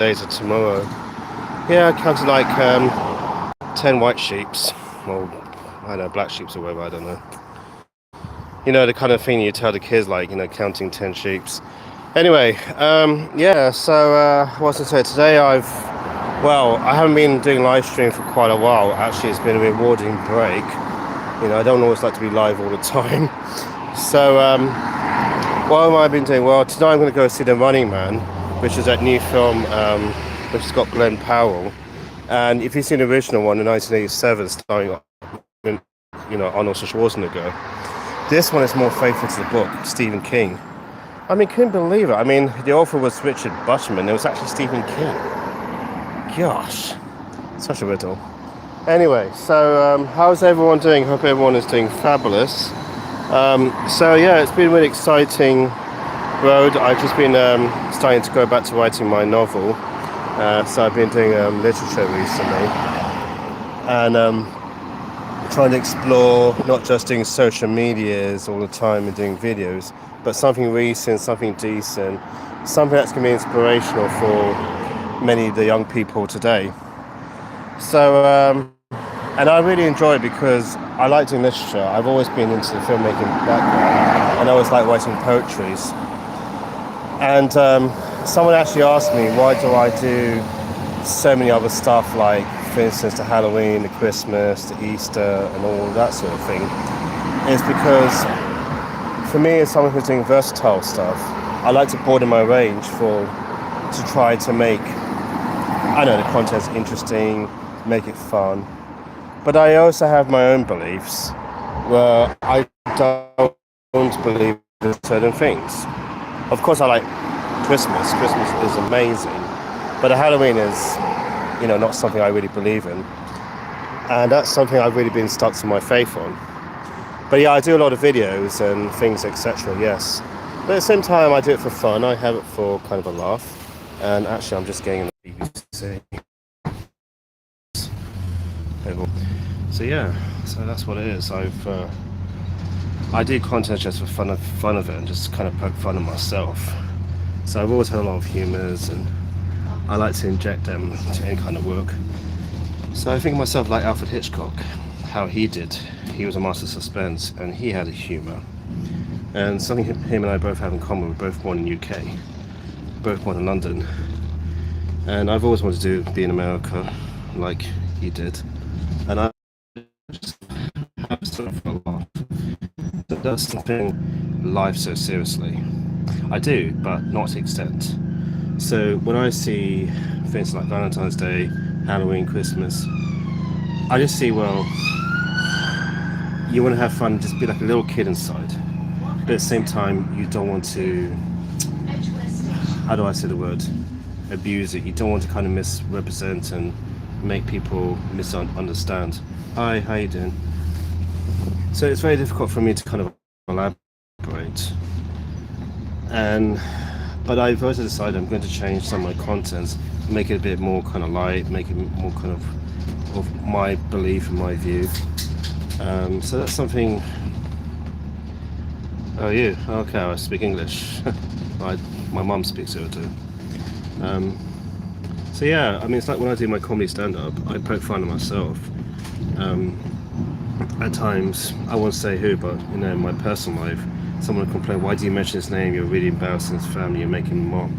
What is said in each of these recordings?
days of tomorrow. Yeah, I counted like 10 white sheeps. Well, I don't know, black sheeps or whatever, I don't know. You know, the kind of thing you tell the kids, like, counting 10 sheeps. Anyway, yeah, so what's I say? Today I haven't been doing live stream for quite a while. Actually, it's been a rewarding break. I don't always like to be live all the time. So, what have I been doing? Well, tonight I'm going to go see The Running Man, which is that new film, which has got Glenn Powell. And if you've seen the original one in 1987, starring, Arnold Schwarzenegger, this one is more faithful to the book, Stephen King. I mean, couldn't believe it. I mean, the author was Richard Butterman. It was actually Stephen King. Gosh, such a riddle. Anyway, so how's everyone doing? Hope everyone is doing fabulous. So yeah, it's been a really exciting road. I've just been starting to go back to writing my novel. So I've been doing literature recently. And trying to explore not just doing social medias all the time and doing videos, but something recent, something decent, something that's going to be inspirational for many of the young people today. So, and I really enjoy it because I like doing literature. I've always been into the filmmaking background, and I always like writing poetries. And someone actually asked me, why do I do so many other stuff, like, for instance, the Halloween, the Christmas, the Easter, and all that sort of thing? It's because, for me, as someone who's doing versatile stuff, I like to broaden my range to try to make, the content's interesting, make it fun. But I also have my own beliefs where I don't believe in certain things. Of course, I like Christmas. Christmas is amazing. But Halloween is, not something I really believe in. And that's something I've really been stuck to my faith on. But yeah, I do a lot of videos and things, etc. Yes. But at the same time, I do it for fun. I have it for kind of a laugh. And actually, I'm just getting the BBC. So yeah, so that's what it is. I do content just for fun of it and just kind of poke fun at myself. So I've always had a lot of humours and I like to inject them into any kind of work. So I think of myself like Alfred Hitchcock, how he did. He was a master of suspense and he had a humour. And something him and I both have in common, we're both born in UK, both born in London. And I've always wanted to be in America like he did. And I just have stuff for a lot. That does something life so seriously. I do, but not to the extent. So when I see things like Valentine's Day, Halloween, Christmas, I just see, well, you want to have fun, just be like a little kid inside. But at the same time, you don't want to, how do I say the word, abuse it. You don't want to kind of misrepresent and make people misunderstand. Hi, how you doing? So it's very difficult for me to kind of elaborate. But I've also decided I'm going to change some of my contents, make it a bit more kind of light, make it more kind of my belief and my view. So that's something. Oh, you? Okay, I speak English. My mum speaks Urdu. So yeah, I mean, it's like when I do my comedy stand-up, I poke fun at myself. At times, I won't say who, but in my personal life, someone will complain, why do you mention his name? You're really embarrassing his family, you're making him mock.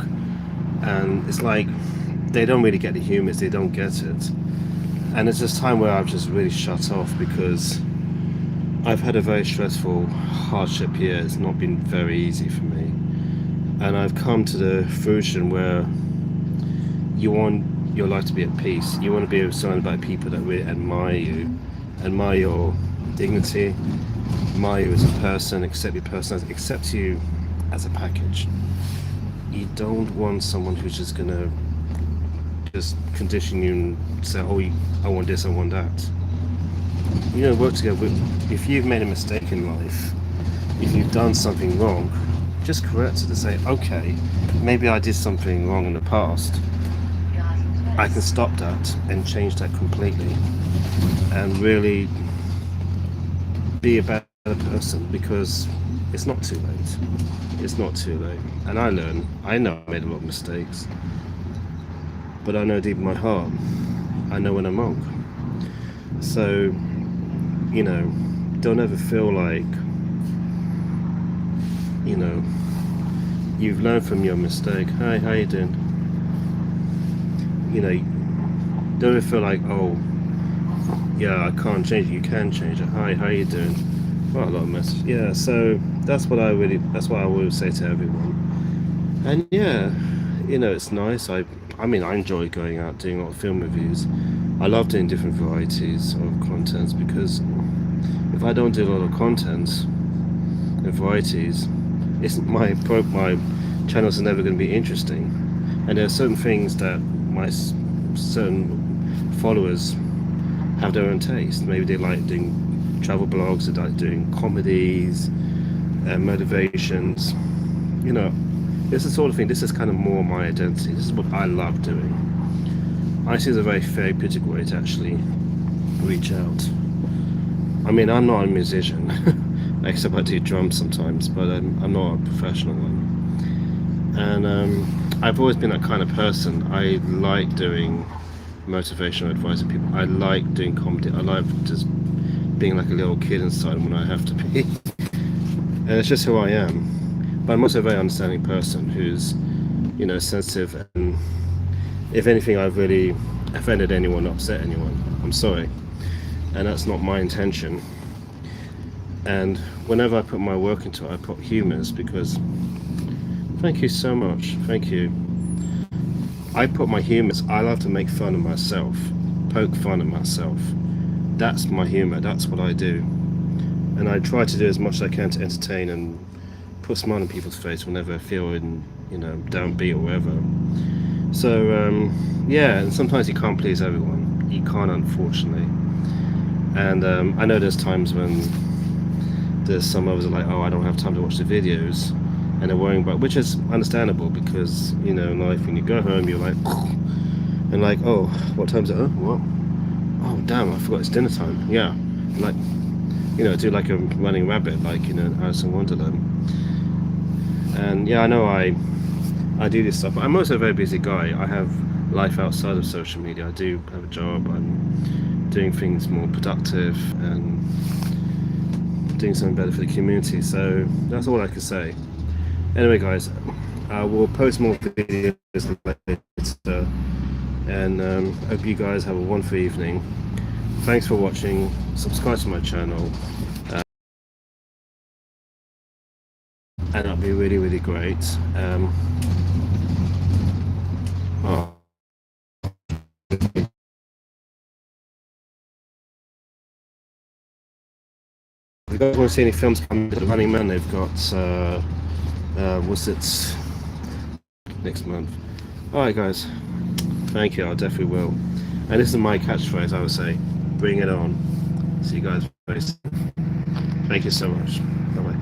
And it's like, they don't really get the humour, they don't get it. And it's this time where I've just really shut off because I've had a very stressful hardship year. It's not been very easy for me. And I've come to the fruition where you want your life to be at peace. You want to be surrounded by people that really admire you, admire your dignity, admire you as a person, accept your personality, accept you as a package. You don't want someone who's just gonna just condition you and say, oh, I want this, I want that. Work together. If you've made a mistake in life, if you've done something wrong, just correct it and say, okay, maybe I did something wrong in the past. I can stop that and change that completely and really be a better person, because it's not too late. It's not too late. And I know I made a lot of mistakes. but I know deep in my heart, I know when I'm wrong. So, you know, don't ever feel like, you know, you've learned from your mistake. Hi, how you doing? You know, don't ever feel like, oh, yeah, I can't change it. You can change it. Hi, how you doing? Well, a lot of messages. Yeah, so that's what I always say to everyone. And yeah, you know, it's nice. I mean, I enjoy going out doing a lot of film reviews. I love doing different varieties of contents, because if I don't do a lot of contents and varieties, my channels are never going to be interesting. And there are certain things that my certain followers have their own taste. Maybe they like doing travel blogs, they like doing comedies, motivations. You know, this is the sort of thing. This is kind of more my identity. This is what I love doing. I see it as a very therapeutic way to actually reach out. I mean, I'm not a musician, except I do drums sometimes, but I'm not a professional one. And I've always been that kind of person. I like doing motivational advice to people. I like doing comedy. I like just being like a little kid inside when I have to be. And it's just who I am. But I'm also a very understanding person who's, you know, sensitive. And if anything, I've really offended anyone, upset anyone, I'm sorry. And that's not my intention. And whenever I put my work into it, I put humours, because thank you so much. Thank you. I put my humours. I love to make fun of myself, poke fun at myself. That's my humour. That's what I do. And I try to do as much as I can to entertain and put a smile on people's face whenever I feel in, you know, downbeat or whatever. So yeah, and sometimes you can't please everyone. You can't, unfortunately. And I know there's times when there's some others are like, oh, I don't have time to watch the videos, and they're worrying about, which is understandable, because, you know, in life, when you go home, you're like, and like, oh, what time's it? Oh, what? Oh, damn, I forgot it's dinner time. Yeah, like, you know, do like a running rabbit, like, you know, Alice in Wonderland. And yeah, I know I do this stuff, but I'm also a very busy guy. I have life outside of social media. I do have a job. I'm doing things more productive and doing something better for the community. So that's all I can say. Anyway, guys, we'll post more videos later, and hope you guys have a wonderful evening. Thanks for watching. Subscribe to my channel, and that'll be really, really great. Oh. If you guys want to see any films coming to the Running Man, they've got what's it, next month. Alright guys, thank you, I definitely will. And this is my catchphrase, I would say, bring it on. See you guys very soon. Thank you so much. Bye bye.